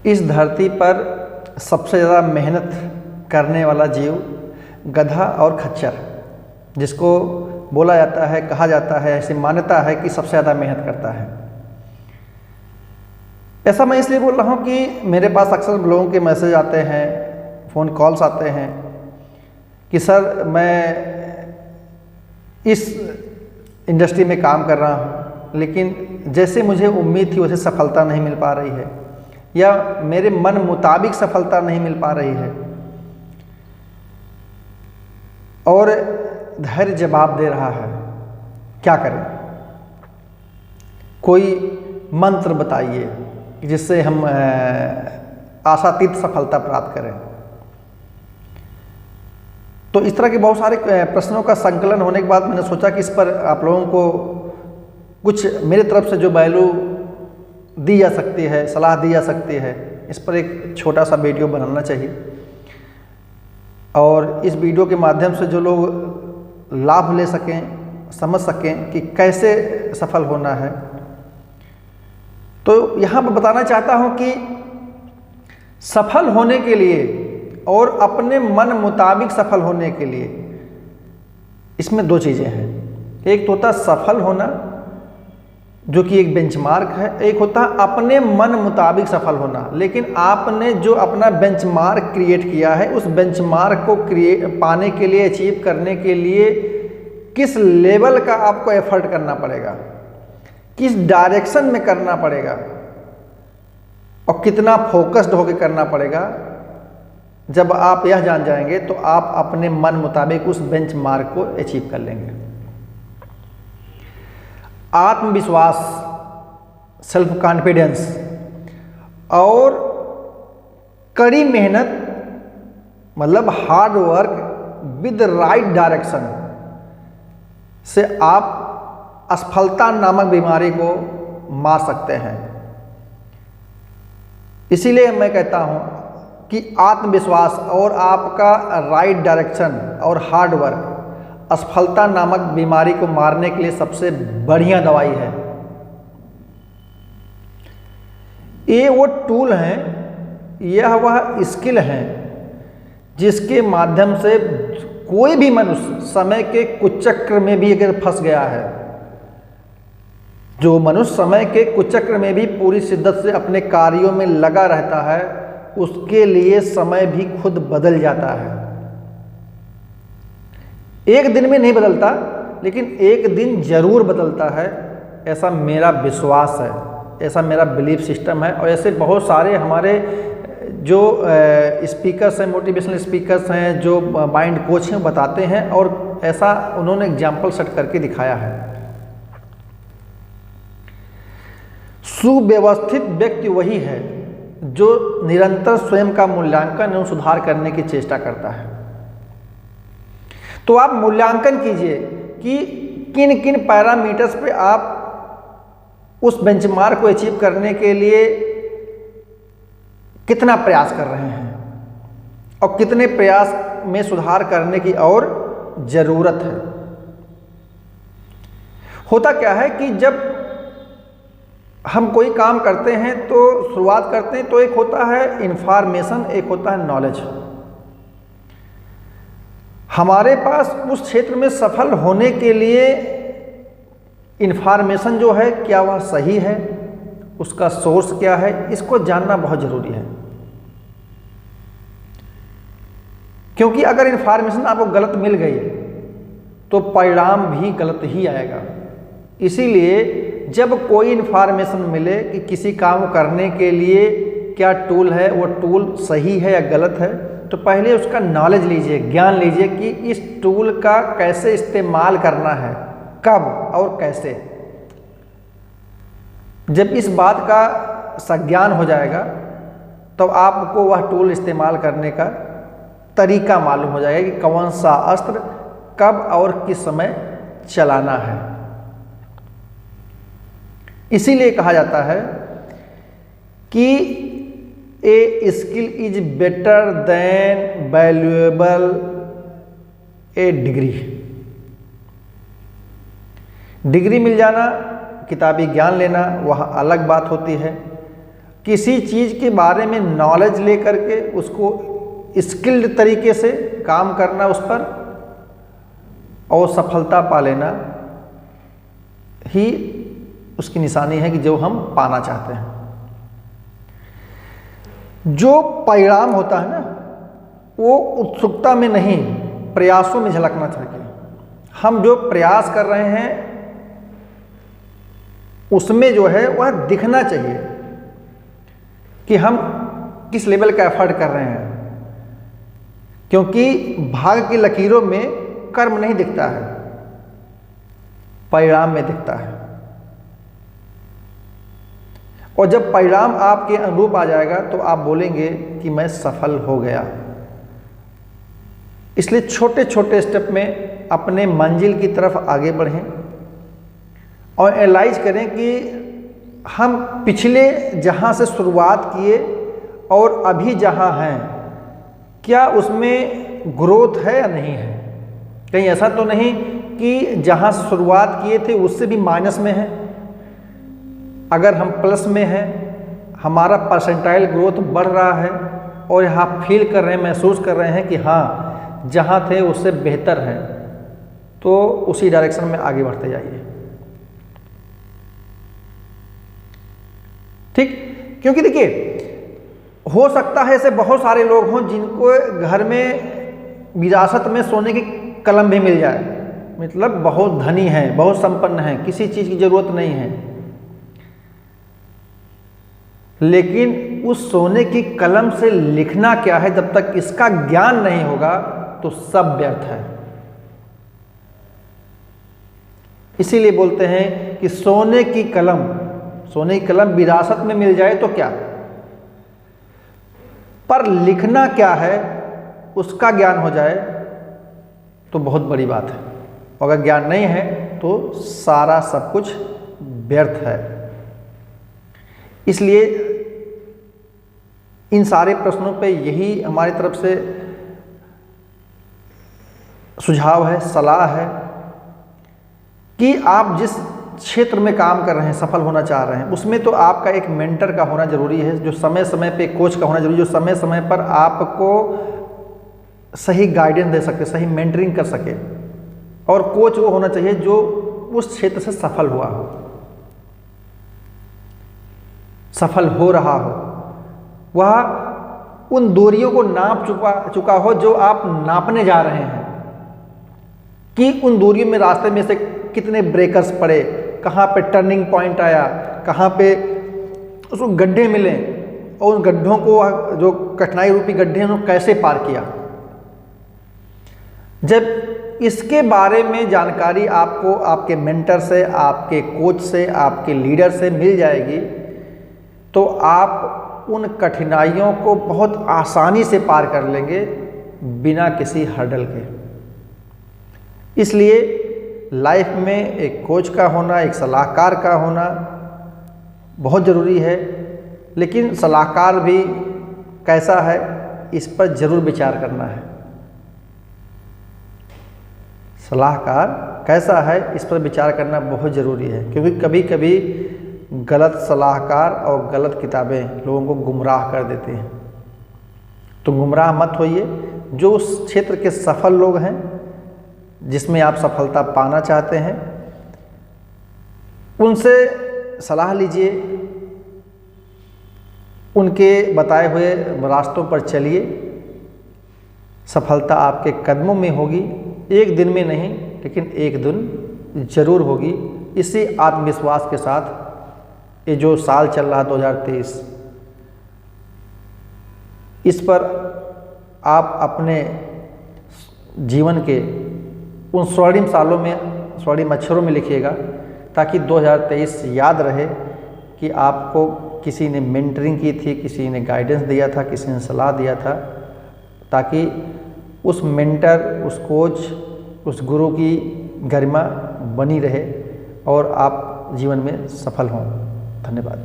इस धरती पर सबसे ज़्यादा मेहनत करने वाला जीव गधा और खच्चर, जिसको बोला जाता है, कहा जाता है, ऐसी मान्यता है कि सबसे ज़्यादा मेहनत करता है। ऐसा मैं इसलिए बोल रहा हूँ कि मेरे पास अक्सर लोगों के मैसेज आते हैं, फ़ोन कॉल्स आते हैं कि सर मैं इस इंडस्ट्री में काम कर रहा हूँ, लेकिन जैसे मुझे उम्मीद थी वैसे सफलता नहीं मिल पा रही है, या मेरे मन मुताबिक सफलता नहीं मिल पा रही है। और धैर्य जवाब दे रहा है, क्या करें? कोई मंत्र बताइए जिससे हम आशातीत सफलता प्राप्त करें। तो इस तरह के बहुत सारे प्रश्नों का संकलन होने के बाद मैंने सोचा कि इस पर आप लोगों को कुछ मेरी तरफ से जो वैल्यू दी जा सकती है, सलाह दी जा सकती है, इस पर एक छोटा सा वीडियो बनाना चाहिए। और इस वीडियो के माध्यम से जो लोग लाभ ले सकें, समझ सकें कि कैसे सफल होना है। तो यहाँ पर बताना चाहता हूँ कि सफल होने के लिए और अपने मन मुताबिक सफल होने के लिए इसमें दो चीज़ें हैं। एक तो होता है सफल होना, जो कि एक बेंचमार्क है, एक होता है अपने मन मुताबिक सफल होना। लेकिन आपने जो अपना बेंचमार्क क्रिएट किया है, उस बेंचमार्क को पाने के लिए, अचीव करने के लिए किस लेवल का आपको एफर्ट करना पड़ेगा, किस डायरेक्शन में करना पड़ेगा और कितना फोकस्ड होकर करना पड़ेगा। जब आप यह जान जाएंगे तो आप अपने मन मुताबिक उस बेंचमार्क को अचीव कर लेंगे। आत्मविश्वास, सेल्फ कॉन्फिडेंस और कड़ी मेहनत, मतलब hard work with right direction से आप असफलता नामक बीमारी को मार सकते हैं। इसीलिए मैं कहता हूं कि आत्मविश्वास और आपका राइट डायरेक्शन और हार्ड वर्क असफलता नामक बीमारी को मारने के लिए सबसे बढ़िया दवाई है। ये वो टूल हैं, यह वह स्किल हैं जिसके माध्यम से कोई भी मनुष्य समय के कुचक्र में भी अगर फंस गया है, जो मनुष्य समय के कुचक्र में भी पूरी शिद्दत से अपने कार्यों में लगा रहता है, उसके लिए समय भी खुद बदल जाता है। एक दिन में नहीं बदलता, लेकिन एक दिन जरूर बदलता है, ऐसा मेरा विश्वास है, ऐसा मेरा बिलीफ सिस्टम है। और ऐसे बहुत सारे हमारे जो स्पीकर्स हैं, मोटिवेशनल स्पीकर्स हैं, जो माइंड कोच हैं, बताते हैं, और ऐसा उन्होंने एग्जाम्पल सेट करके दिखाया है। सुव्यवस्थित व्यक्ति वही है जो निरंतर स्वयं का मूल्यांकन एवं सुधार करने की चेष्टा करता है। तो आप मूल्यांकन कीजिए कि किन किन पैरामीटर्स पे आप उस बेंचमार्क को अचीव करने के लिए कितना प्रयास कर रहे हैं और कितने प्रयास में सुधार करने की और जरूरत है। होता क्या है कि जब हम कोई काम करते हैं तो शुरुआत करते हैं, तो एक होता है इंफॉर्मेशन, एक होता है नॉलेज। हमारे पास उस क्षेत्र में सफल होने के लिए इंफॉर्मेशन जो है, क्या वह सही है, उसका सोर्स क्या है, इसको जानना बहुत जरूरी है। क्योंकि अगर इंफॉर्मेशन आपको गलत मिल गई तो परिणाम भी गलत ही आएगा। इसीलिए जब कोई इंफॉर्मेशन मिले कि किसी काम को करने के लिए क्या टूल है, वो टूल सही है या गलत है, तो पहले उसका नॉलेज लीजिए, ज्ञान लीजिए कि इस टूल का कैसे इस्तेमाल करना है, कब और कैसे। जब इस बात का संज्ञान हो जाएगा तो आपको वह टूल इस्तेमाल करने का तरीका मालूम हो जाएगा कि कौन सा अस्त्र कब और किस समय चलाना है। इसीलिए कहा जाता है कि a skill is better than valuable a degree. Degree मिल जाना, किताबी ज्ञान लेना, वह अलग बात होती है। किसी चीज़ के बारे में नॉलेज लेकर के उसको स्किल्ड तरीके से काम करना उस पर और सफलता पा लेना ही उसकी निशानी है कि जो हम पाना चाहते हैं। जो परिणाम होता है ना, वो उत्सुकता में नहीं, प्रयासों में झलकना चाहिए। हम जो प्रयास कर रहे हैं उसमें जो है वह दिखना चाहिए कि हम किस लेवल का एफर्ट कर रहे हैं, क्योंकि भाग्य की लकीरों में कर्म नहीं दिखता है, परिणाम में दिखता है। और जब परिणाम आपके अनुरूप आ जाएगा तो आप बोलेंगे कि मैं सफल हो गया। इसलिए छोटे छोटे स्टेप में अपने मंजिल की तरफ आगे बढ़ें और एनालाइज करें कि हम पिछले जहां से शुरुआत किए और अभी जहां हैं, क्या उसमें ग्रोथ है या नहीं है। कहीं ऐसा तो नहीं कि जहां से शुरुआत किए थे उससे भी माइनस में है। अगर हम प्लस में हैं, हमारा परसेंटाइल ग्रोथ बढ़ रहा है और यहाँ फील कर रहे हैं, महसूस कर रहे हैं कि हाँ जहाँ थे उससे बेहतर है, तो उसी डायरेक्शन में आगे बढ़ते जाइए। ठीक, क्योंकि देखिए हो सकता है ऐसे बहुत सारे लोग हों जिनको घर में विरासत में सोने की कलम भी मिल जाए, मतलब बहुत धनी है, बहुत संपन्न है, किसी चीज़ की ज़रूरत नहीं है, लेकिन उस सोने की कलम से लिखना क्या है जब तक इसका ज्ञान नहीं होगा तो सब व्यर्थ है। इसीलिए बोलते हैं कि सोने की कलम विरासत में मिल जाए तो क्या, पर लिखना क्या है उसका ज्ञान हो जाए तो बहुत बड़ी बात है। अगर ज्ञान नहीं है तो सारा सब कुछ व्यर्थ है। इसलिए इन सारे प्रश्नों पे यही हमारी तरफ से सुझाव है, सलाह है कि आप जिस क्षेत्र में काम कर रहे हैं, सफल होना चाह रहे हैं, उसमें तो आपका एक मेंटर का होना जरूरी है, जो समय समय पे कोच का होना जरूरी है, जो समय समय पर आपको सही गाइडेंस दे सके, सही मेंटरिंग कर सके। और कोच वो होना चाहिए जो उस क्षेत्र से सफल हुआ हो, सफल हो रहा हो, वह उन दूरियों को नाप चुका हो जो आप नापने जा रहे हैं, कि उन दूरियों में रास्ते में से कितने ब्रेकर्स पड़े, कहाँ पे टर्निंग पॉइंट आया, कहाँ पे उसको गड्ढे मिले, और उन गड्ढों को, जो कठिनाई रूपी गड्ढे हैं, उनको कैसे पार किया। जब इसके बारे में जानकारी आपको आपके मेंटर से, आपके कोच से, आपके लीडर से मिल जाएगी तो आप उन कठिनाइयों को बहुत आसानी से पार कर लेंगे बिना किसी हर्डल के। इसलिए लाइफ में एक कोच का होना, एक सलाहकार का होना बहुत ज़रूरी है। लेकिन सलाहकार भी कैसा है इस पर ज़रूर विचार करना है। सलाहकार कैसा है इस पर विचार करना बहुत ज़रूरी है, क्योंकि कभी कभी गलत सलाहकार और गलत किताबें लोगों को गुमराह कर देती हैं। तो गुमराह मत होइए। जो उस क्षेत्र के सफल लोग हैं, जिसमें आप सफलता पाना चाहते हैं, उनसे सलाह लीजिए, उनके बताए हुए रास्तों पर चलिए। सफलता आपके कदमों में होगी, एक दिन में नहीं, लेकिन एक दिन जरूर होगी। इसी आत्मविश्वास के साथ ये जो साल चल रहा 2023, इस पर आप अपने जीवन के उन स्वर्णिम सालों में, स्वर्णिम अक्षरों में लिखिएगा, ताकि 2023 याद रहे कि आपको किसी ने मेंटरिंग की थी, किसी ने गाइडेंस दिया था, किसी ने सलाह दिया था, ताकि उस मेंटर, उस कोच, उस गुरु की गरिमा बनी रहे और आप जीवन में सफल हों। धन्यवाद।